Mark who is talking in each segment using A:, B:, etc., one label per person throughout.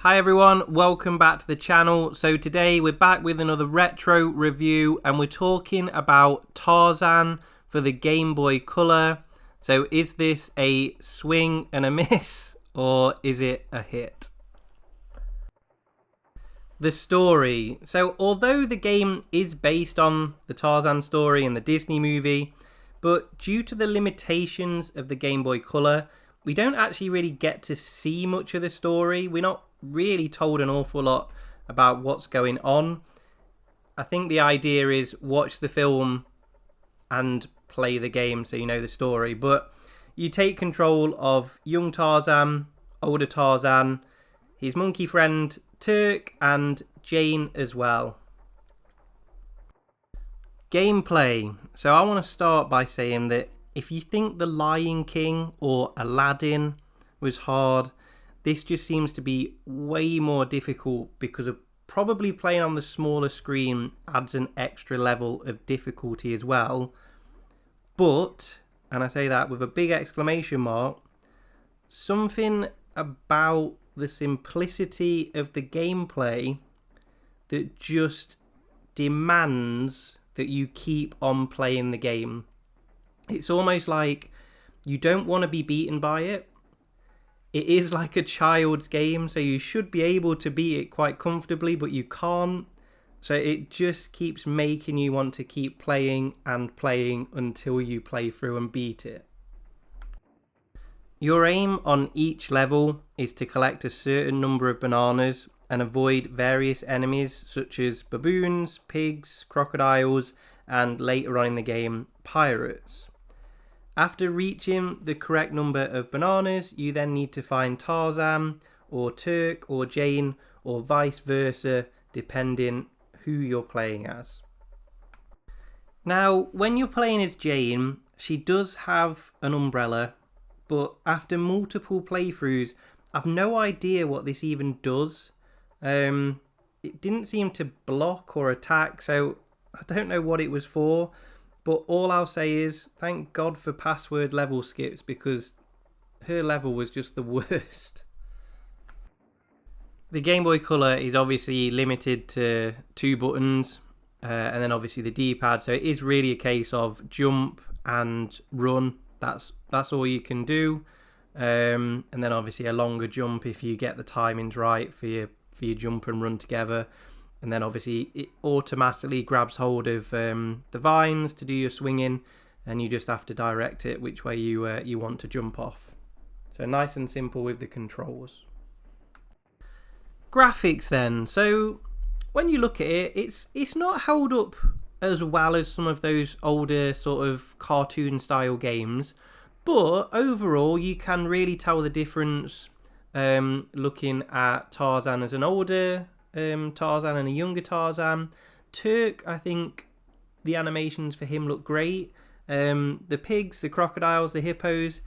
A: Hi everyone, welcome back to the channel. So today we're back with another retro review and we're talking about Tarzan for the Game Boy Color. So is this a swing and a miss or is it a hit? The story. So although the game is based on the Tarzan story in the Disney movie, but due to the limitations of the Game Boy Color, we don't actually really get to see much of the story. We're not really told an awful lot about what's going on. I think the idea is watch the film and play the game so you know the story. But you take control of young Tarzan, older Tarzan, his monkey friend Turk, and Jane as well. Gameplay. So I want to start by saying that if you think The Lion King or Aladdin was hard, this just seems to be way more difficult because of probably playing on the smaller screen adds an extra level of difficulty as well. But, and I say that with a big exclamation mark, something about the simplicity of the gameplay that just demands that you keep on playing the game. It's almost like you don't want to be beaten by it. It is like a child's game, so you should be able to beat it quite comfortably, but you can't. So it just keeps making you want to keep playing and playing until you play through and beat it. Your aim on each level is to collect a certain number of bananas and avoid various enemies such as baboons, pigs, crocodiles, and later on in the game, pirates. After reaching the correct number of bananas, you then need to find Tarzan, or Turk, or Jane, or vice versa, depending who you're playing as. Now, when you're playing as Jane, she does have an umbrella, but after multiple playthroughs, I've no idea what this even does. It didn't seem to block or attack, so I don't know what it was for. But all I'll say is, thank God for password level skips, because her level was just the worst. The Game Boy Color is obviously limited to 2 buttons, and then obviously the D-pad, so it is really a case of jump and run. That's all you can do. And then obviously a longer jump if you get the timings right for your jump and run together. And then obviously it automatically grabs hold of the vines to do your swinging, and you just have to direct it which way you want to jump off. So nice and simple with the controls. Graphics then. So when you look at it, it's not held up as well as some of those older sort of cartoon style games, but overall you can really tell the difference looking at Tarzan as an older Tarzan and a younger Tarzan. Turk, I think the animations for him look great. The pigs, the crocodiles, the hippos,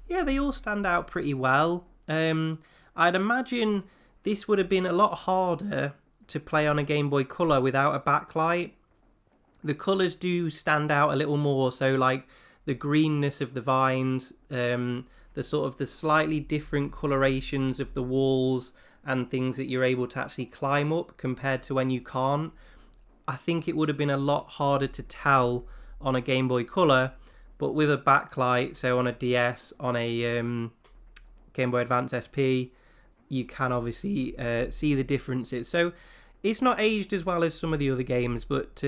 A: yeah, they all stand out pretty well. I'd imagine this would have been a lot harder to play on a Game Boy Color without a backlight. The colours do stand out a little more, so like the greenness of the vines, the sort of the slightly different colorations of the walls and things that you're able to actually climb up compared to when you can't. I think it would have been a lot harder to tell on a Game Boy Color, but with a backlight, so on a DS, on a Game Boy Advance SP, you can obviously see the differences. So it's not aged as well as some of the other games, but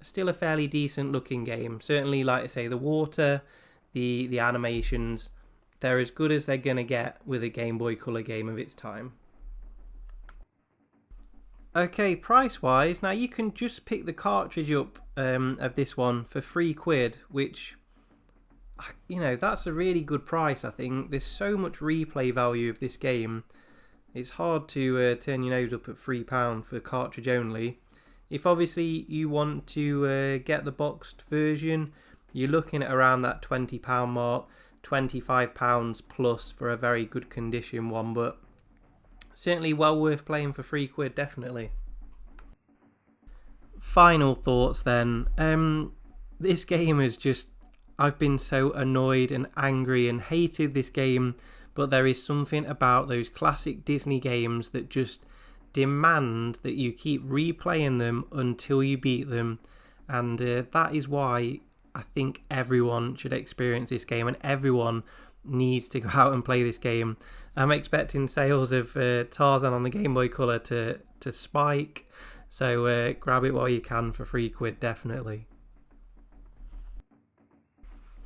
A: still a fairly decent looking game. Certainly, like I say, the water, the animations, they're as good as they're going to get with a Game Boy Color game of its time. Okay, price wise, now you can just pick the cartridge up of this one for £3, which, you know, that's a really good price. I think there's so much replay value of this game. It's hard to turn your nose up at £3 for cartridge only. If obviously you want to get the boxed version, you're looking at around that £20 mark, £25 plus for a very good condition one, but certainly well worth playing for £3, definitely. Final thoughts then. This game is just, I've been so annoyed and angry and hated this game but there is something about those classic Disney games that just demand that you keep replaying them until you beat them, and that is why I think everyone should experience this game, and everyone needs to go out and play this game. I'm expecting sales of Tarzan on the Game Boy Color to spike, so grab it while you can for £3, definitely.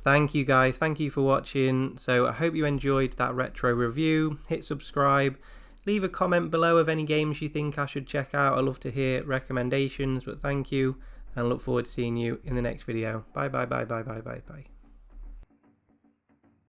A: Thank you guys, thank you for watching. So I hope you enjoyed that retro review. Hit subscribe, leave a comment below of any games you think I should check out. I love to hear recommendations, but thank you, and look forward to seeing you in the next video. Bye bye bye bye bye bye bye.